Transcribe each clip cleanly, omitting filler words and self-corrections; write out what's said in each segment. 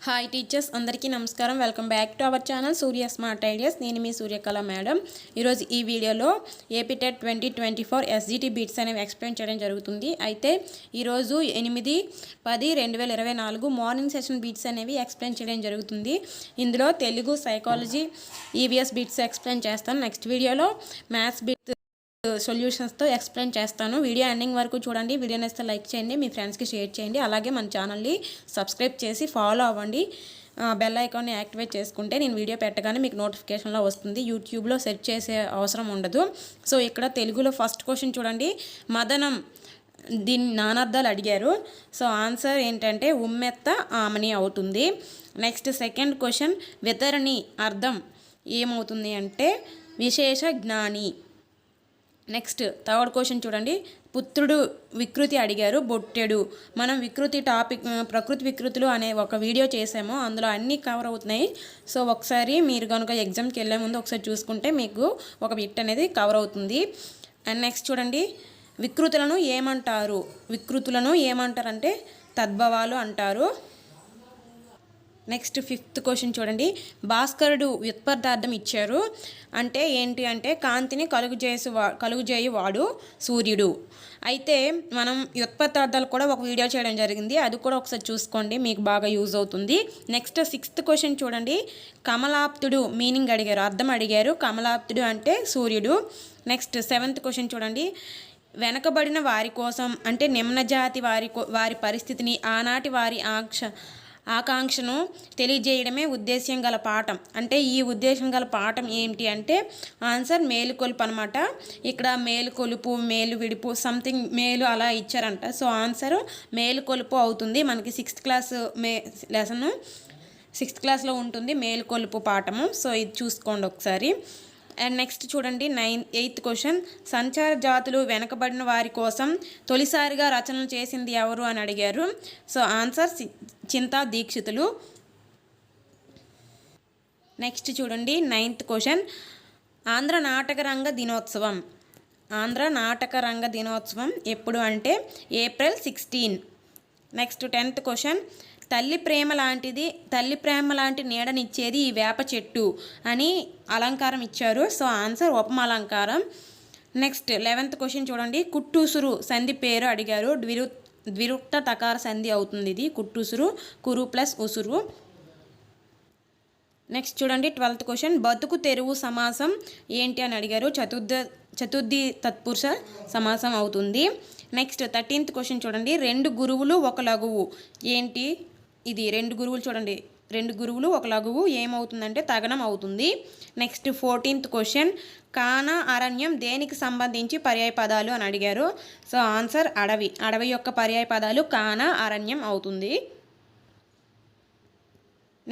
Hi teachers అందరికీ నమస్కారం. Welcome back to our channel Surya smart ideas. నేను మీ సూర్యకళ మేడం. ఈరోజు ఈ వీడియోలో ఏపీ టెట్ 2024 ఎస్జిటి బీట్స్ అనేవి ఎక్స్ప్లెయిన్ చేయడం జరుగుతుంది. అయితే ఈరోజు 8/10/2024 మార్నింగ్ సెషన్ బీట్స్ అనేవి ఎక్స్ప్లెయిన్ చేయడం జరుగుతుంది. ఇందులో Telugu, psychology, EVS bits explain చేస్తాను. నెక్స్ట్ వీడియోలో మ్యాథ్స్ బీట్స్ సొల్యూషన్స్తో ఎక్స్ప్లెయిన్ చేస్తాను. వీడియో ఎండింగ్ వరకు చూడండి. వీడియో నచ్చితే లైక్ చేయండి, మీ ఫ్రెండ్స్కి షేర్ చేయండి. అలాగే మన ఛానల్ని సబ్స్క్రైబ్ చేసి ఫాలో అవ్వండి. బెల్ ఐకాన్ని యాక్టివేట్ చేసుకుంటే నేను వీడియో పెట్టగానే మీకు నోటిఫికేషన్లో వస్తుంది. యూట్యూబ్లో సెర్చ్ చేసే అవసరం ఉండదు. సో ఇక్కడ తెలుగులో ఫస్ట్ క్వశ్చన్ చూడండి. మదనం, దీని నానార్థాలు అడిగారు. సో ఆన్సర్ ఏంటంటే ఉమ్మెత్త ఆమని అవుతుంది. నెక్స్ట్ సెకండ్ క్వశ్చన్ వితరణి అర్థం ఏమవుతుంది అంటే విశేష జ్ఞాని. నెక్స్ట్ థర్డ్ క్వశ్చన్ చూడండి. పుత్రుడు వికృతి అడిగారు, బొట్టెడు. మనం వికృతి టాపిక్ ప్రకృతి వికృతులు అనే ఒక వీడియో చేసాము, అందులో అన్నీ కవర్ అవుతున్నాయి. సో ఒకసారి మీరు కనుక ఎగ్జామ్కి వెళ్ళే ముందు ఒకసారి చూసుకుంటే మీకు ఒక బిట్ అనేది కవర్ అవుతుంది. అండ్ నెక్స్ట్ చూడండి, వికృతులను ఏమంటారంటే తద్భవాలు అంటారు. నెక్స్ట్ ఫిఫ్త్ క్వశ్చన్ చూడండి. భాస్కరుడు వ్యుత్పత్తార్థం ఇచ్చారు. అంటే ఏంటి అంటే కాంతిని కలుగుజేయువాడు సూర్యుడు. అయితే మనం వ్యుత్పత్తార్థాలు కూడా ఒక వీడియో చేయడం జరిగింది, అది కూడా ఒకసారి చూసుకోండి, మీకు బాగా యూజ్ అవుతుంది. నెక్స్ట్ సిక్స్త్ క్వశ్చన్ చూడండి. కమలాప్తుడు మీనింగ్ అడిగారు, అర్థం అడిగారు. కమలాప్తుడు అంటే సూర్యుడు. నెక్స్ట్ సెవెంత్ క్వశ్చన్ చూడండి. వెనకబడిన వారి కోసం అంటే నిమ్నజాతి వారి పరిస్థితిని, ఆనాటి వారి ఆకాంక్షను తెలియజేయడమే ఉద్దేశ్యం గల పాఠం. అంటే ఈ ఉద్దేశం గల పాఠం ఏంటి అంటే ఆన్సర్ మేలుకొలుపు అనమాట. ఇక్కడ మేలుకొలుపు, మేలు విడుపు, సంథింగ్ మేలు అలా ఇచ్చారంట. సో ఆన్సర్ మేలుకొలుపు అవుతుంది. మనకి సిక్స్త్ క్లాస్లో ఉంటుంది మేలుకొలుపు పాఠము. సో ఇది చూసుకోండి ఒకసారి. అండ్ నెక్స్ట్ చూడండి ఎయిత్ క్వశ్చన్. సంచార జాతులు వెనకబడిన వారి కోసం తొలిసారిగా రచనలు చేసింది ఎవరు అని అడిగారు. సో ఆన్సర్ చింతా దీక్షితులు. నెక్స్ట్ చూడండి నైన్త్ క్వశ్చన్. ఆంధ్ర నాటకరంగ దినోత్సవం ఎప్పుడు అంటే ఏప్రిల్ 16. Next 10th question. తల్లి ప్రేమ లాంటి నీడనిచ్చేది ఈ వేప చెట్టు అని అలంకారం ఇచ్చారు. సో ఆన్సర్ ఉపమాలంకారం. నెక్స్ట్ 11th క్వశ్చన్ చూడండి. కుట్టూసురు సంధి పేరు అడిగారు. ద్విరుక్త తకార సంధి అవుతుంది ఇది. కుట్టూసురు, కురు ప్లస్ ఉసురు. నెక్స్ట్ చూడండి 12th క్వశ్చన్. బతుకు తెరువు సమాసం ఏంటి అని అడిగారు. చతుర్థి తత్పురుష సమాసం అవుతుంది. నెక్స్ట్ 13th క్వశ్చన్ చూడండి. రెండు గురువులు ఒక లఘువు ఏంటి ఇది. రెండు గురువులు చూడండి, రెండు గురువులు ఒక లఘువు ఏమవుతుందంటే తగనం అవుతుంది. Next 14th question. కాన అరణ్యం దేనికి సంబంధించి పర్యాయ పదాలు అని అడిగారు. సో ఆన్సర్ అడవి యొక్క పర్యాయ పదాలు కాన అరణ్యం అవుతుంది.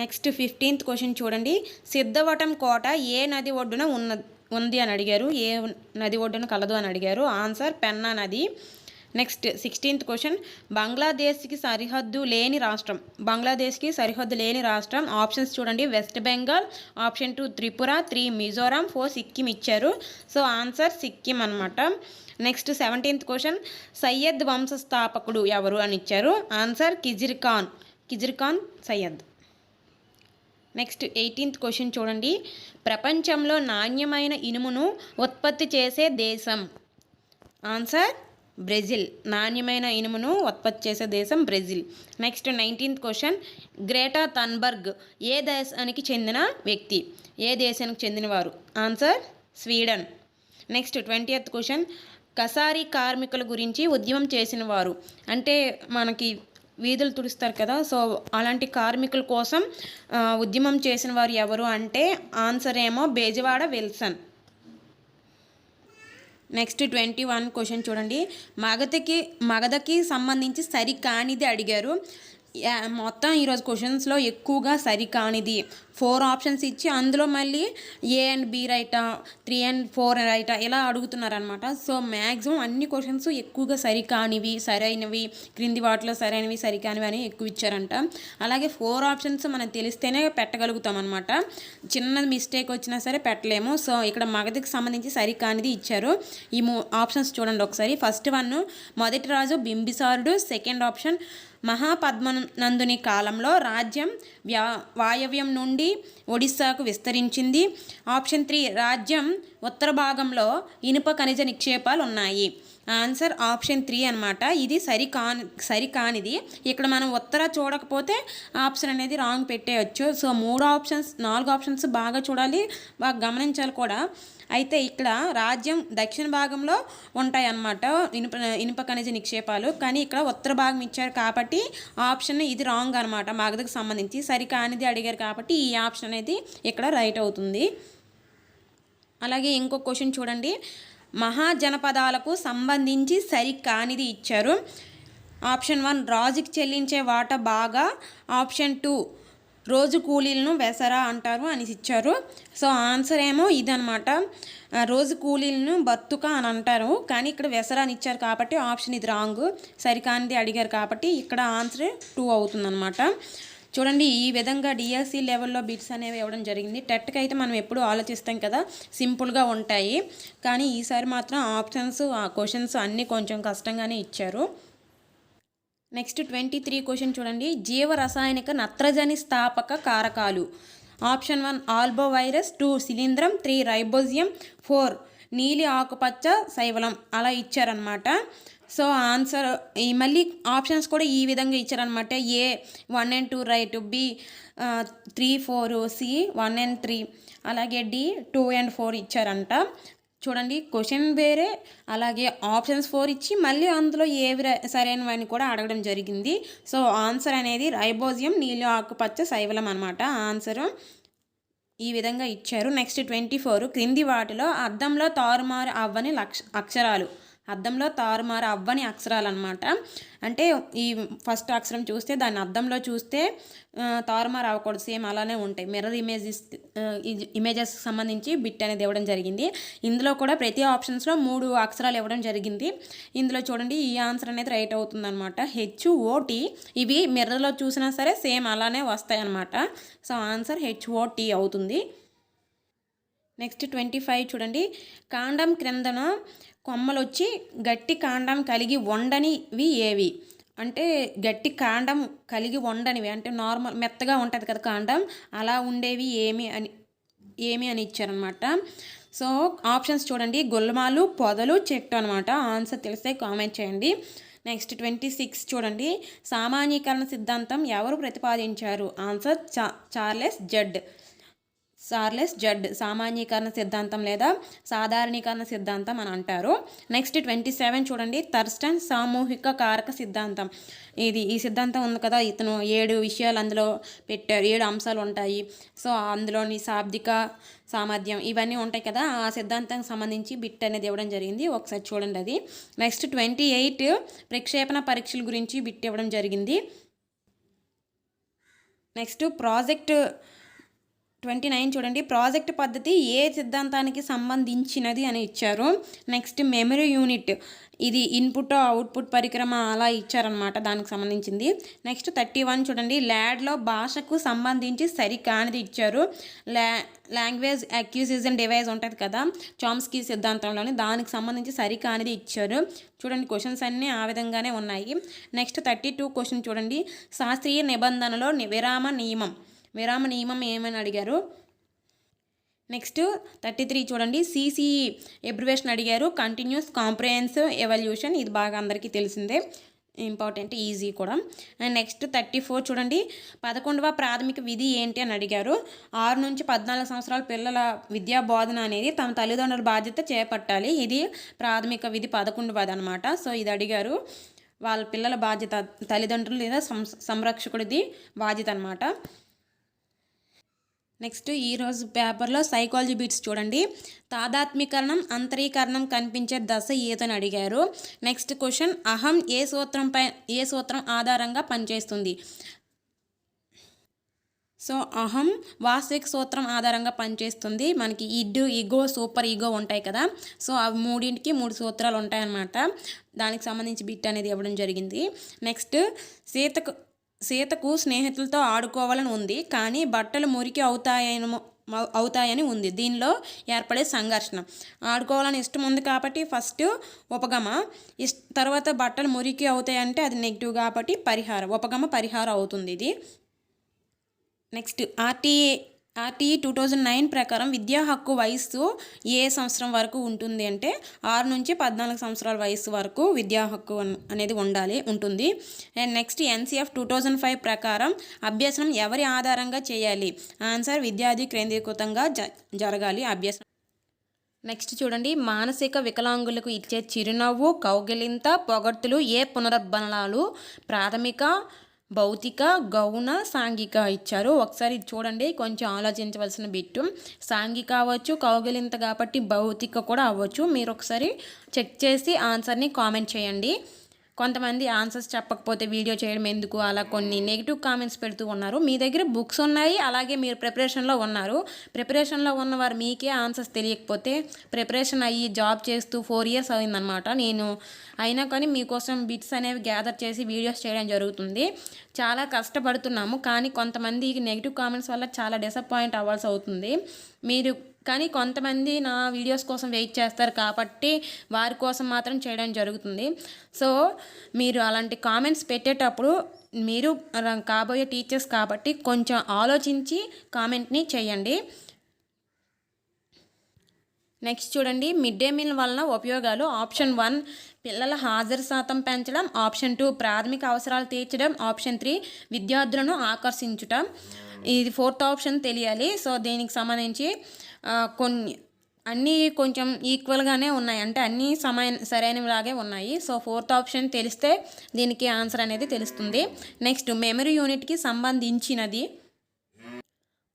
నెక్స్ట్ 15th క్వశ్చన్ చూడండి. సిద్ధవటం కోట ఏ నది ఒడ్డున ఉంది అని అడిగారు. ఏ నది ఒడ్డున కలదు అని అడిగారు. ఆన్సర్ పెన్నా నది. Next 16th question. బంగ్లాదేశ్కి సరిహద్దు లేని రాష్ట్రం. ఆప్షన్స్ చూడండి. వెస్ట్ బెంగాల్, ఆప్షన్ 2 త్రిపుర, 3 మిజోరాం, 4 సిక్కిం ఇచ్చారు. సో ఆన్సర్ సిక్కిం అనమాట. Next 17th question. సయ్యద్ వంశస్థాపకుడు ఎవరు అని ఇచ్చారు. Answer Khizr Khan Sayyid. Next 18th question చూడండి. ప్రపంచంలో నాణ్యమైన ఇనుమును ఉత్పత్తి చేసే దేశం. Answer Brazil. నాణ్యమైన ఇనుమును ఉత్పత్తి చేసే దేశం Brazil. Next 19th question. Greta Thunberg ఏ దేశానికి చెందిన వ్యక్తి, ఏ దేశానికి చెందినవారు. Answer Sweden. Next 20th question. కసారీ కార్మికుల గురించి ఉద్యమం చేసిన వారు అంటే మనకి వీధులు తుడుస్తారు కదా, సో అలాంటి కార్మికుల కోసం ఉద్యమం చేసిన వారు ఎవరు అంటే ఆన్సర్ ఏమో బేజవాడ విల్సన్. నెక్స్ట్ 21 క్వశ్చన్ చూడండి. మగధకి సంబంధించి సరికానిది అడిగారు. మొత్తం ఈరోజు క్వశ్చన్స్లో ఎక్కువగా సరికానిది 4 ఆప్షన్స్ ఇచ్చి అందులో మళ్ళీ ఏ అండ్ బి రైటా, 3 and 4 రైటా ఇలా అడుగుతున్నారనమాట. సో మ్యాక్సిమం అన్ని క్వశ్చన్స్ ఎక్కువగా సరికానివి, సరైనవి, క్రింది వాటిలో సరైనవి, సరికానివి అని ఎక్కువ ఇచ్చారంట. అలాగే 4 ఆప్షన్స్ మనకు తెలిస్తేనే పెట్టగలుగుతాం అనమాట. చిన్న మిస్టేక్ వచ్చినా సరే పెట్టలేము. సో ఇక్కడ మగధకి సంబంధించి సరికానిది ఇచ్చారు. ఈ ఆప్షన్స్ చూడండి ఒకసారి. ఫస్ట్ వన్ మొదటి రాజు బింబిసారుడు. సెకండ్ ఆప్షన్ మహాపద్మనందుని కాలంలో రాజ్యం వాయవ్యం నుండి ఒడిస్సాకు విస్తరించింది. ఆప్షన్ 3 రాజ్యం ఉత్తర భాగంలో ఇనుప ఖనిజ నిక్షేపాలు ఉన్నాయి. ఆన్సర్ ఆప్షన్ 3 అనమాట. ఇది సరికానిది. ఇక్కడ మనం ఉత్తర చూడకపోతే ఆప్షన్ అనేది రాంగ్ పెట్టేయచ్చు. సో 4 ఆప్షన్స్ బాగా చూడాలి, బాగా గమనించాలి కూడా. అయితే ఇక్కడ రాజ్యం దక్షిణ భాగంలో ఉంటాయి అన్నమాట ఇనుప ఖనిజ నిక్షేపాలు, కానీ ఇక్కడ ఉత్తర భాగం ఇచ్చారు కాబట్టి ఆప్షన్ ఇది రాంగ్ అనమాట. మగధకు సంబంధించి సరికానిది అడిగారు కాబట్టి ఈ ఆప్షన్ అనేది ఇక్కడ రైట్ అవుతుంది. అలాగే ఇంకో క్వశ్చన్ చూడండి. మహాజనపదాలకు సంబంధించి సరికానిది ఇచ్చారు. ఆప్షన్ 1 రాజుకి చెల్లించే వాటా బాగా. ఆప్షన్ 2 రోజు కూలీలను వెసరా అంటారు అని ఇచ్చారు. సో ఆన్సర్ ఏమో ఇదనమాట. రోజు కూలీలను బతుక అని అంటారు, కానీ ఇక్కడ వెసరా అని ఇచ్చారు కాబట్టి ఆప్షన్ ఇది రాంగ్. సరికానిది అడిగారు కాబట్టి ఇక్కడ ఆన్సర్ 2 అవుతుందన్నమాట. చూడండి, ఈ విధంగా డిఎస్సి లెవెల్లో బిట్స్ అనేవి ఇవ్వడం జరిగింది. టెట్కి అయితే మనం ఎప్పుడు ఆలోచిస్తాం కదా, సింపుల్గా ఉంటాయి, కానీ ఈసారి మాత్రం ఆప్షన్స్ క్వశ్చన్స్ అన్నీ కొంచెం కష్టంగానే ఇచ్చారు. నెక్స్ట్ 23 క్వశ్చన్ చూడండి. జీవరసాయనిక నత్రజని స్థాపక కారకాలు. ఆప్షన్ 1 ఆల్బోవైరస్, 2 శిలీంధ్రం, 3 రైబోజియం, 4 నీలి ఆకుపచ్చ శైవలం అలా ఇచ్చారనమాట. సో ఆన్సర్ మళ్ళీ ఆప్షన్స్ కూడా ఈ విధంగా ఇచ్చారనమాట. A 1 and 2 right, B 3, 4, C 1 and 3, అలాగే డి 2 and 4 ఇచ్చారంట. చూడండి, క్వశ్చన్ వేరే, అలాగే ఆప్షన్స్ 4 ఇచ్చి మళ్ళీ అందులో ఏవి సరైనవని కూడా అడగడం జరిగింది. సో ఆన్సర్ అనేది రైబోజియం, నీలి ఆకుపచ్చ శైవలం అనమాట. ఆన్సర్ ఈ విధంగా ఇచ్చారు. నెక్స్ట్ 24 క్రింది వాటిలో అద్దంలో తారుమారు అవ్వని అక్షరాలు. అద్దంలో తారుమారు అవ్వని అక్షరాలు అనమాట. అంటే ఈ ఫస్ట్ అక్షరం చూస్తే దాన్ని అద్దంలో చూస్తే తారుమారు అవ్వకూడదు, సేమ్ అలానే ఉంటాయి. మిర్రర్ ఇమేజెస్ సంబంధించి బిట్ అనేది ఇవ్వడం జరిగింది. ఇందులో కూడా ప్రతి ఆప్షన్స్లో 3 అక్షరాలు ఇవ్వడం జరిగింది. ఇందులో చూడండి, ఈ ఆన్సర్ అనేది రైట్ అవుతుంది అనమాట. HOT ఇవి మిర్రర్లో చూసినా సరే సేమ్ అలానే వస్తాయి అన్నమాట. సో ఆన్సర్ HOT అవుతుంది. నెక్స్ట్ 25 చూడండి. కాండం క్రిందన కొమ్మలు వచ్చి గట్టి కాండం కలిగి ఉండనివి ఏవి? అంటే గట్టి కాండం కలిగి ఉండనివి అంటే నార్మల్ మెత్తగా ఉంటుంది కదా కాండం, అలా ఉండేవి ఏమి అని ఇచ్చారనమాట. సో ఆప్షన్స్ చూడండి, గుల్మాలు, పొదలు, చెట్టు అనమాట. ఆన్సర్ తెలిస్తే కామెంట్ చేయండి. నెక్స్ట్ 26 చూడండి. సామాన్యీకరణ సిద్ధాంతం ఎవరు ప్రతిపాదించారు? ఆన్సర్ చార్లెస్ జడ్ సామాన్యీకరణ సిద్ధాంతం లేదా సాధారణీకరణ సిద్ధాంతం అని అంటారు. నెక్స్ట్ 27 చూడండి. థర్స్టన్ సామూహిక కారక సిద్ధాంతం. ఈ సిద్ధాంతం ఉంది కదా, ఇతను 7 విషయాలు అందులో పెట్టారు, 7 అంశాలు ఉంటాయి. సో అందులోని శాబ్దిక సామర్థ్యం ఇవన్నీ ఉంటాయి కదా, ఆ సిద్ధాంతానికి సంబంధించి బిట్ అనేది ఇవ్వడం జరిగింది. ఒకసారి చూడండి అది. నెక్స్ట్ 28 ప్రక్షేపణ పరీక్షల గురించి బిట్ ఇవ్వడం జరిగింది. నెక్స్ట్ ప్రాజెక్ట్ 29 చూడండి. ప్రాజెక్ట్ పద్ధతి ఏ సిద్ధాంతానికి సంబంధించినది అని ఇచ్చారు. నెక్స్ట్ మెమరీ యూనిట్, ఇది ఇన్పుట్ అవుట్పుట్ పరికరం అలా ఇచ్చారనమాట, దానికి సంబంధించింది. నెక్స్ట్ 31 చూడండి. ల్యాడ్లో భాషకు సంబంధించి సరికానిది ఇచ్చారు. లాంగ్వేజ్ అక్విజిషన్ డివైస్ ఉంటుంది కదా చామ్స్కీ సిద్ధాంతంలోని, దానికి సంబంధించి సరికానిది ఇచ్చారు. చూడండి, క్వశ్చన్స్ అన్నీ ఆ విధంగానే ఉన్నాయి. నెక్స్ట్ 32 క్వశ్చన్ చూడండి. శాస్త్రీయ నిబంధనలో విరామ నియమం ఏమని అడిగారు? నెక్స్ట్ 33 చూడండి. CCE ఎబ్రివేషన్ అడిగారు, కంటిన్యూస్ కాంప్రహెన్సివ్ ఎవల్యూషన్. ఇది బాగా అందరికీ తెలిసిందే, ఇంపార్టెంట్, ఈజీ కూడా. అండ్ నెక్స్ట్ 34 చూడండి. 11వ ప్రాథమిక విధి ఏంటి అని అడిగారు. 6 నుంచి 14 సంవత్సరాల పిల్లల విద్యా బోధన అనేది తమ తల్లిదండ్రుల బాధ్యత చేపట్టాలి. ఇది ప్రాథమిక విధి 11వది అనమాట. సో ఇది అడిగారు. వాళ్ళ పిల్లల బాధ్యత, తల్లిదండ్రులు లేదా సంరక్షకుడిది బాధ్యత అనమాట. నెక్స్ట్ ఈరోజు పేపర్లో సైకాలజీ బిట్స్ చూడండి. తాదాత్మీకరణం, అంతరీకరణం కనిపించే దశ ఏదని అడిగారు. నెక్స్ట్ క్వశ్చన్, అహం ఏ సూత్రం ఆధారంగా పనిచేస్తుంది? సో అహం వాస్తవిక సూత్రం ఆధారంగా పనిచేస్తుంది. మనకి ఈగో, సూపర్ ఈగో ఉంటాయి కదా, సో అవి 3 సూత్రాలు ఉంటాయన్నమాట. దానికి సంబంధించి బిట్ అనేది ఇవ్వడం జరిగింది. నెక్స్ట్ సీతకు స్నేహితులతో ఆడుకోవాలని ఉంది, కానీ బట్టలు మురికి అవుతాయని ఉంది. దీనిలో ఏర్పడే సంఘర్షణ. ఆడుకోవాలని ఇష్టం ఉంది కాబట్టి ఫస్ట్ ఉపగమ, తర్వాత బట్టలు మురికి అవుతాయంటే అది నెగిటివ్ కాబట్టి పరిహారం, ఉపగమ పరిహారం అవుతుంది ఇది. నెక్స్ట్ ఆర్టీఈ 2009 ప్రకారం విద్యా హక్కు వయస్సు ఏ సంవత్సరం వరకు ఉంటుంది అంటే 6 నుంచి 14 సంవత్సరాల వయసు వరకు విద్యా హక్కు అనేది ఉంటుంది. అండ్ నెక్స్ట్ ఎన్సిఎఫ్ 2005 ప్రకారం అభ్యసనం ఎవరి ఆధారంగా చేయాలి? ఆన్సర్ విద్యార్థి కేంద్రీకృతంగా జరగాలి అభ్యసనం. నెక్స్ట్ చూడండి, మానసిక వికలాంగులకు ఇచ్చే చిరునవ్వు, కౌగిలింత, పొగడ్తలు ఏ పునరుద్ధరణలు ప్రాథమిక, భౌతిక, గౌణ, సాంఘిక ఇచ్చారు. ఒకసారి చూడండి, కొంచెం ఆలోచించవలసిన బిట్టు. సాంఘిక అవ్వచ్చు, కౌగిలింత కాబట్టి భౌతిక కూడా అవ్వచ్చు. మీరు ఒకసారి చెక్ చేసి ఆన్సర్ని కామెంట్ చేయండి. కొంతమంది ఆన్సర్స్ చెప్పకపోతే వీడియో చేయడం ఎందుకు అలా కొన్ని నెగిటివ్ కామెంట్స్ పెడుతూ ఉన్నారు. మీ దగ్గర బుక్స్ ఉన్నాయి, అలాగే మీరు ప్రిపరేషన్లో ఉన్నారు. ప్రిపరేషన్లో ఉన్నవారు మీకే ఆన్సర్స్ తెలియకపోతే, ప్రిపరేషన్ అయ్యి జాబ్ చేస్తూ 4 years అయిందనమాట నేను. అయినా కానీ మీకోసం బిట్స్ అనేవి గ్యాదర్ చేసి వీడియోస్ చేయడం జరుగుతుంది. చాలా కష్టపడుతున్నాము, కానీ కొంతమంది నెగిటివ్ కామెంట్స్ వల్ల చాలా డిసప్పాయింట్ అవ్వాల్సి అవుతుంది. మీరు కానీ కొంతమంది నా వీడియోస్ కోసం వెయిట్ చేస్తారు కాబట్టి వారి కోసం మాత్రం చేయడం జరుగుతుంది. సో మీరు అలాంటి కామెంట్స్ పెట్టేటప్పుడు మీరు కాబోయే టీచర్స్ కాబట్టి కొంచెం ఆలోచించి కామెంట్ని చేయండి. నెక్స్ట్ చూడండి, మిడ్ డే మీల్ వలన ఉపయోగాలు. ఆప్షన్ 1 పిల్లల హాజరు శాతం పెంచడం, ఆప్షన్ 2 ప్రాథమిక అవసరాలు తీర్చడం, ఆప్షన్ 3 విద్యార్థులను ఆకర్షించుట. ఇది 4th ఆప్షన్ తెలియాలి. సో దీనికి సంబంధించి అన్నీ కొంచెం ఈక్వల్గానే ఉన్నాయి, అంటే అన్నీ సరైనలాగే ఉన్నాయి. సో 4th ఆప్షన్ తెలిస్తే దీనికి ఆన్సర్ అనేది తెలుస్తుంది. నెక్స్ట్ మెమరీ యూనిట్కి సంబంధించినది.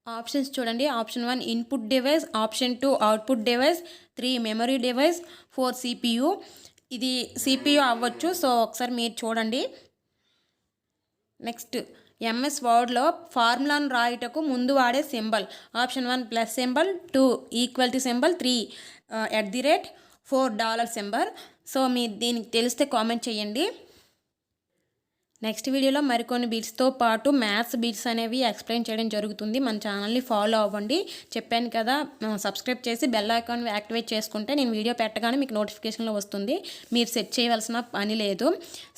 ఆప్షన్స్ చూడండి, option 1 input device, option 2 output device, 3 memory device, 4 CPU. ఇది సిపియు అవ్వచ్చు. సో ఒకసారి మీరు చూడండి. నెక్స్ట్ ఎంఎస్ వర్డ్లో ఫార్ములాను రాయుటకు ముందు వాడే symbol. Option 1 plus symbol, 2 equal symbol, 3 @ 4 symbol. So మీరు దీనికి తెలిస్తే కామెంట్ చేయండి. నెక్స్ట్ వీడియోలో మరికొన్ని బిట్స్తో పాటు మ్యాథ్స్ బిట్స్ అనేవి ఎక్స్ప్లెయిన్ చేయడం జరుగుతుంది. మన ఛానల్ని ఫాలో అవ్వండి. చెప్పాను కదా, సబ్స్క్రైబ్ చేసి బెల్ ఐకాన్ యాక్టివేట్ చేసుకుంటే నేను వీడియో పెట్టగానే మీకు నోటిఫికేషన్లో వస్తుంది. మీరు సెట్ చేయవలసిన పని లేదు.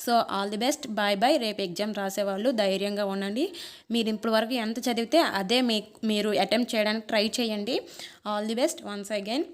So all the best, bye bye. రేపు ఎగ్జామ్ రాసేవాళ్ళు ధైర్యంగా ఉండండి. మీరు ఇప్పటి వరకు ఎంత చదివితే అదే మీరు అటెంప్ట్ చేయడానికి ట్రై చేయండి. All the best once again.